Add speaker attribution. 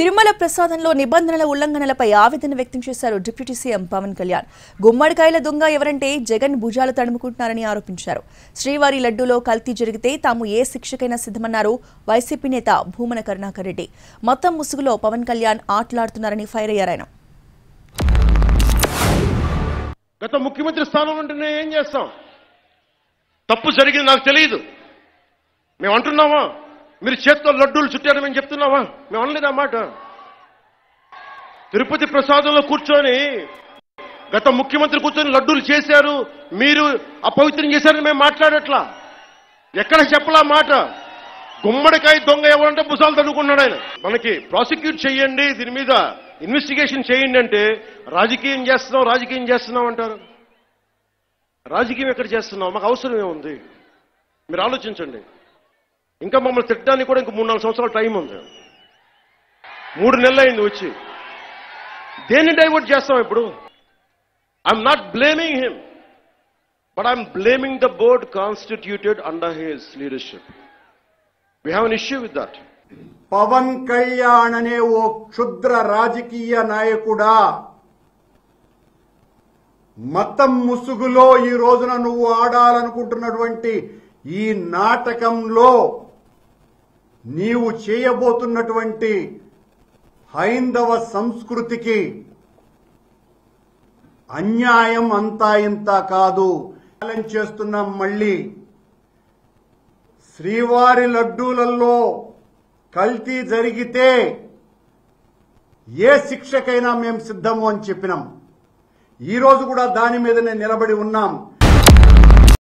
Speaker 1: తిరుమల ప్రసాదంలో నిబంధనల ఉల్లంఘనలపై ఆవేదన వ్యక్తం చేశారు డిప్యూటీ సీఎం పవన్ కళ్యాణ్. గుమ్మడికాయల దొంగ ఎవరంటే జగన్ భుజాలు తడుముకుంటున్నారని ఆరోపించారు. శ్రీవారి లడ్డూలో కల్తీ జరిగితే తాము ఏ శిక్షకైనా సిద్ధమన్నారు వైసీపీ నేత భూమన కరుణాకర్ రెడ్డి. మొత్తం ముసుగులో పవన్ కళ్యాణ్ ఆటలాడుతున్నారని ఫైర్ అయ్యారాయన.
Speaker 2: గత ముఖ్యమంత్రి స్థానం ఉంటేనే ఏం చేస్తాం? తప్పు జరిగింది నాకు తెలియదు మేము అంటున్నామా? మీరు చేత్తో లడ్డూలు చుట్టారని మేము చెప్తున్నావా? మేము అనలేదు ఆ మాట. తిరుపతి ప్రసాదంలో కూర్చొని గత ముఖ్యమంత్రి కూర్చొని లడ్డూలు చేశారు, మీరు అపవిత్రం చేశారని మేము మాట్లాడట్లా. ఎక్కడ చెప్పలా మాట. గుమ్మడికాయ దొంగ ఎవరంటే భుజాలు తడుకున్నాడు ఆయన. మనకి ప్రాసిక్యూట్ చేయండి, దీని మీద ఇన్వెస్టిగేషన్ చేయండి అంటే రాజకీయం చేస్తున్నాం అంటారు. రాజకీయం ఎక్కడ చేస్తున్నాం? మాకు అవసరం ఏముంది? మీరు ఆలోచించండి. ఇంకా మమ్మల్ని తిట్టడానికి కూడా ఇంక 3-4 సంవత్సరాల టైం ఉంది. 3 నెలలు అయింది వచ్చి. దేన్ని డైవర్ట్ చేస్తాం ఇప్పుడు? I'm not blaming him, but I'm blaming the board constituted under his leadership. We have an issue with that.
Speaker 3: Pawan Kalyan అనే ఓ క్షుద్ర రాజకీయ నాయకుడా, మతం ముసుగులో ఈ రోజున నువ్వు ఆడాలనుకుంటున్నటువంటి ఈ నాటకంలో నీవు చేయబోతున్నటువంటి హైందవ సంస్కృతికి అన్యాయం అంతా ఇంత కాదు. ఛాలెంజ్ చేస్తున్నాం మళ్ళీ. శ్రీవారి లడ్డూలలో కల్తీ జరిగితే ఏ శిక్షకైనా మేము సిద్ధము అని చెప్పినాం. ఈ రోజు కూడా దాని మీదనే నిలబడి ఉన్నాం.